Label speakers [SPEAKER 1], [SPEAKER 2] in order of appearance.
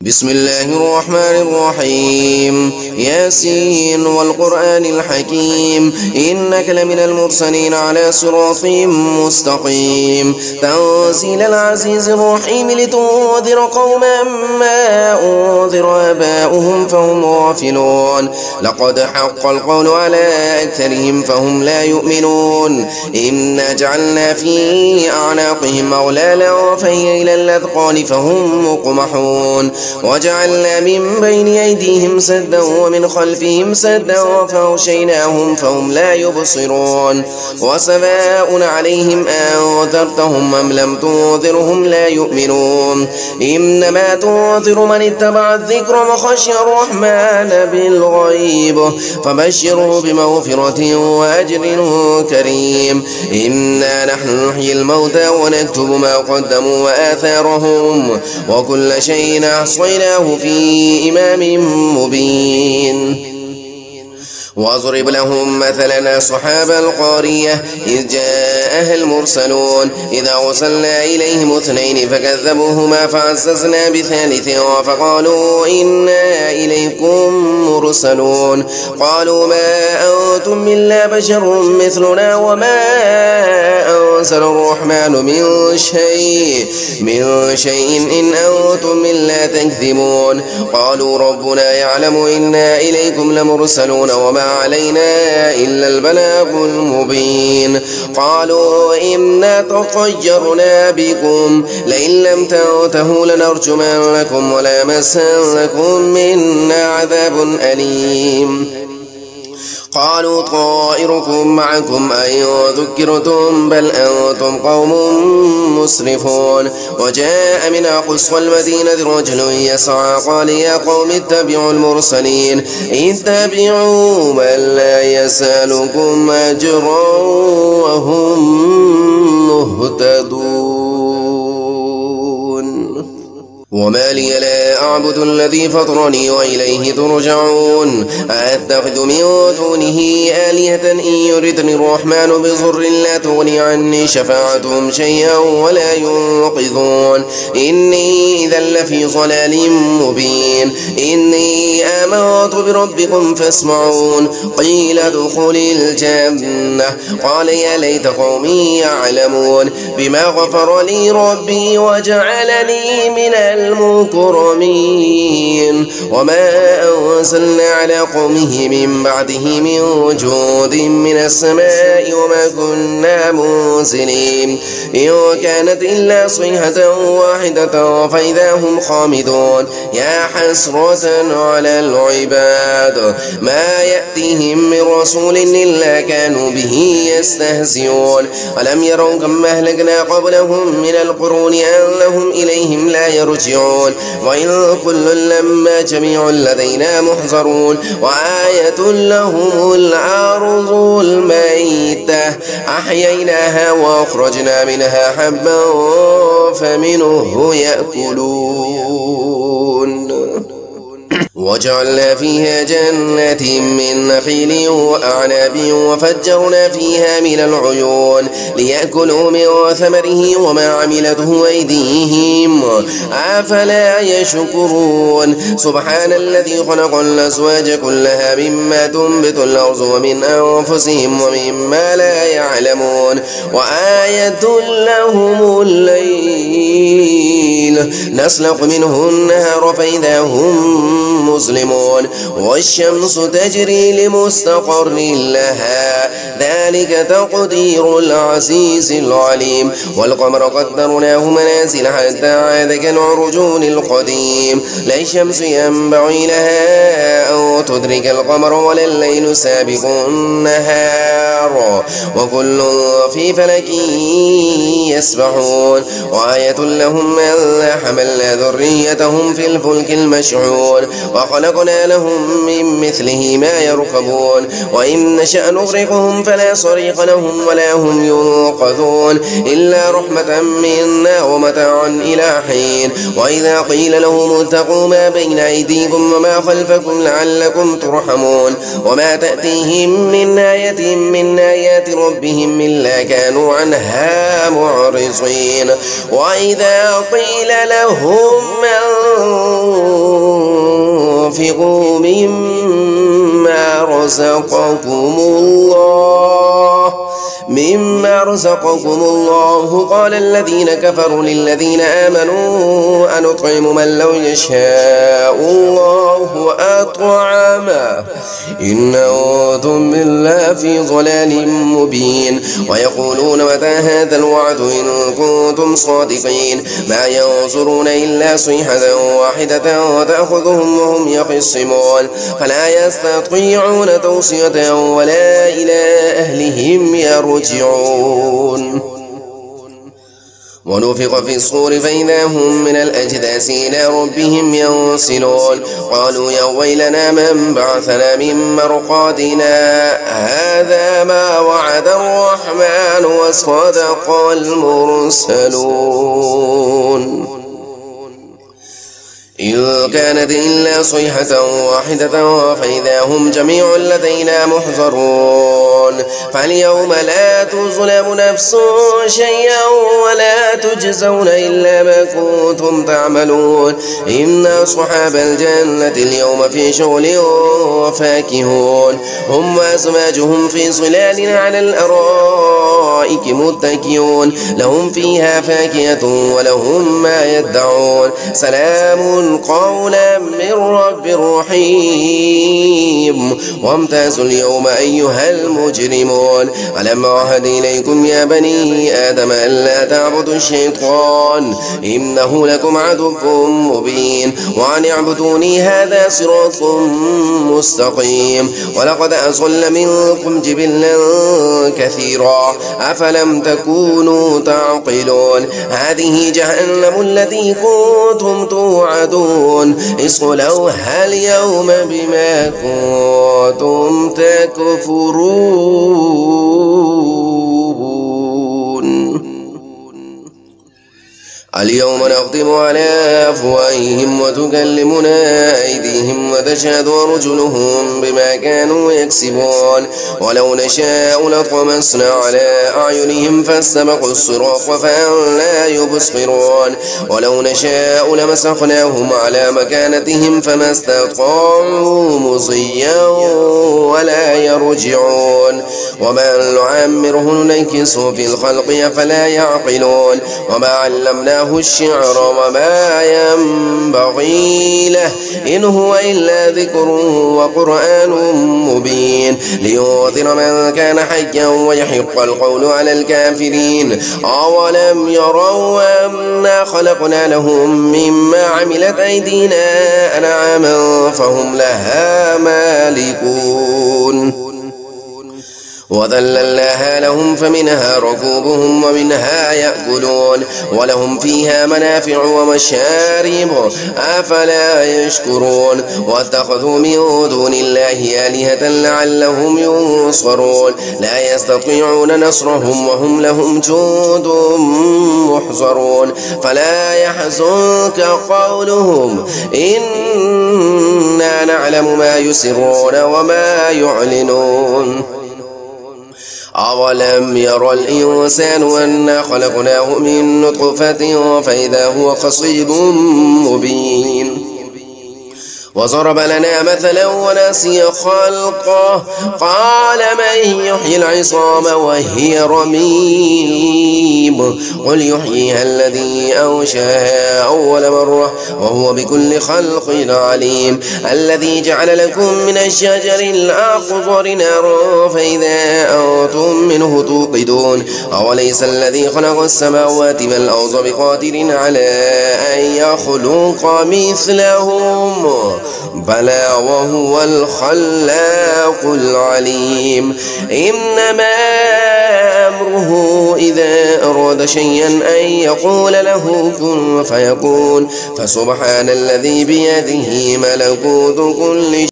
[SPEAKER 1] بسم الله الرحمن الرحيم ياسين والقرآن الحكيم إنك لمن المرسلين على صراط مستقيم تنزيل العزيز الرحيم لتنذر قوما ما أنذر آباؤهم فهم غافلون لقد حق القول على أكثرهم فهم لا يؤمنون إنا جعلنا في أعناقهم أغلالا فهي إلى الأذقان فهم مقمحون وجعلنا من بين أيديهم سدا ومن خلفهم سدا فأغشيناهم فهم لا يبصرون وسواء عليهم أنذرتهم أم لم تنذرهم لا يؤمنون إنما تنذر من اتبع الذكر وخشي الرحمن بالغيب فبشره بمغفرة وأجر كريم إنا نحن نحيي الموتى ونكتب ما قدموا وآثارهم وكل شيء أحصيناه في إمام مبين واضرب لهم مثلا أصحاب القارية إذ جاءها المرسلون إذا أرسلنا إليهم اثنين فكذبوهما فعززنا بثالث فقالوا إنا إليكم مرسلون قالوا ما أنتم إلا بشر مثلنا وما أنزل الرحمن من شيء إن أنتم إلا تكذبون قالوا ربنا يعلم إنا إليكم لمرسلون وما علينا إلا البلاغ المبين قالوا إنا تطيرنا بكم لئن لم تنتهوا لنرجمنكم وليمسنكم منا عذاب أليم قالوا طائركم معكم أئن ذكرتم بل أنتم قوم مسرفون وجاء من أقصى المدينة رجل يسعى قال يا قوم اتبعوا المرسلين اتبعوا من لا يسألكم أجرا وهم مهتدون وما لي لا أعبد الذي فطرني وإليه ترجعون أتخذ من دونه آلهة إن يردني الرحمن بضر لا تغني عني شفاعتهم شيئا ولا ينقذون إني إذا لفي ضلال مبين إني آمنت بربكم فاسمعون قيل ادخل الجنة قال يا ليت قومي يعلمون بما غفر لي ربي وجعلني من المكرمين وما أنزلنا على قومه من بعده من جود من السماء وما كنا منزلين إن كانت إلا صيحة واحدة فإذا هم خامدون يا حسرة على العباد ما يأتيهم من رسول إلا كانوا به يستهزئون ألم يروا كم أهلكنا قبلهم من القرون أنهم إليهم لا يرجعون وإن كل لما جميع لدينا محضرون وآية لهم الأرض الميتة أحييناها وأخرجنا منها حبا فمنه يأكلون وجعلنا فيها جنات من نخيل وأعناب وفجرنا فيها من العيون ليأكلوا من ثمره وما عملته أيديهم أفلا يشكرون سبحان الذي خلق الأزواج كلها مما تنبت الأرض ومن أنفسهم ومما لا يعلمون وآية لهم الليل نسلق منه النهار فإذا هم مسلمون والشمس تجري لمستقر لها ذلك تقدير العزيز العليم والقمر قدرناه منازل حتى عاد كالعرجون القديم لا الشمس ينبغي لها أن تدرك القمر ولا الليل سابق النهار وكل في فلك يسبحون وآية لهم ألا حملنا ذريتهم في الفلك المشحون وخلقنا لهم من مثله ما يركبون وإن نشأ نغرقهم فلا صريخ لهم ولا هم ينقذون إلا رحمة منا ومتاعا إلى حين وإذا قيل لهم اتقوا ما بين أيديكم وما خلفكم لعلكم ترحمون وما تأتيهم من آية من آيات ربهم إلا كانوا عنها معرضين وإذا قيل لهم وأنفقوا مما رزقكم الله قال الذين كفروا للذين آمنوا أنطعم من لو يشاء الله أطعمه إن أنتم إلا في ضلال مبين ويقولون متى هذا الوعد إن كنتم صادقين ما ينظرون إلا صيحة واحدة وتأخذهم وهم يخصمون فلا يستطيعون توصية ولا إلى أهلهم يرجعون ونفخ في الصور فإذا هم من الأجداث إلى ربهم ينسلون قالوا يا ويلنا من بعثنا من مرقادنا هذا ما وعد الرحمن وصدق المرسلون إن كانت إلا صيحة واحدة فإذا هم جميع لدينا محضرون فاليوم لا تظلم نفس شيئا ولا تجزون إلا ما كنتم تعملون إن أصحاب الجنة اليوم في شغل وفاكهون هم وأزواجهم في ظلال على الأرائك متكئون لهم فيها فاكهة ولهم ما يدعون سلام قولا من رب رحيم وامتازوا اليوم أيها المجرمون ألم أعهد إليكم يا بني آدم ألا تعبدوا الشيطان إنه لكم عدو مبين وأن اعبدوني هذا صراط مستقيم ولقد أضل منكم جبلا كثيرا أفلم تكونوا تعقلون هذه جهنم التي كنتم توعدون اصلوها اليوم بما كنتم تكفرون اليوم نختم على أفواههم وتكلمنا أيديهم وتشهد أرجلهم بما كانوا يكسبون ولو نشاء لطمسنا على أعينهم فاستبقوا الصراط فلا يبصرون ولو نشاء لمسخناهم على مكانتهم فما استطاعوا مضيا ولا يرجعون وما نعمره ننكسه في الخلق أفلا يعقلون وما علمناه الشعر وما ينبغي له إن هو إلا ذكر وقرآن مبين لينذر من كان حيا ويحق القول على الكافرين أولم يروا أنا خلقنا لهم مما عملت أيدينا أنعاما فهم لها مالكون وذللناها لهم فمنها ركوبهم ومنها يأكلون ولهم فيها منافع ومشارب أفلا يشكرون واتخذوا من دون الله آلهة لعلهم ينصرون لا يستطيعون نصرهم وهم لهم جند محضرون فلا يحزنك قولهم إنا نعلم ما يسرون وما يعلنون أولم ير الإنسان أنا خلقناه من نطفة فإذا هو خصيب مبين وضرب لنا مثلا ونسي خلقه قال من يحيي العظام وهي رميم قل يحييها الذي أنشأها أول مرة وهو بكل خلق عليم الذي جعل لكم من الشجر الأخضر نارا فإذا أنتم منه توقدون أوليس الذي خلق السماوات والأرض بقادر على أن يخلق مثلهم بلى وهو الخلاق العليم إنما أمره إذا أراد شيئا أن يقول له كن فيكون فسبحان الذي بيده ملكوت كل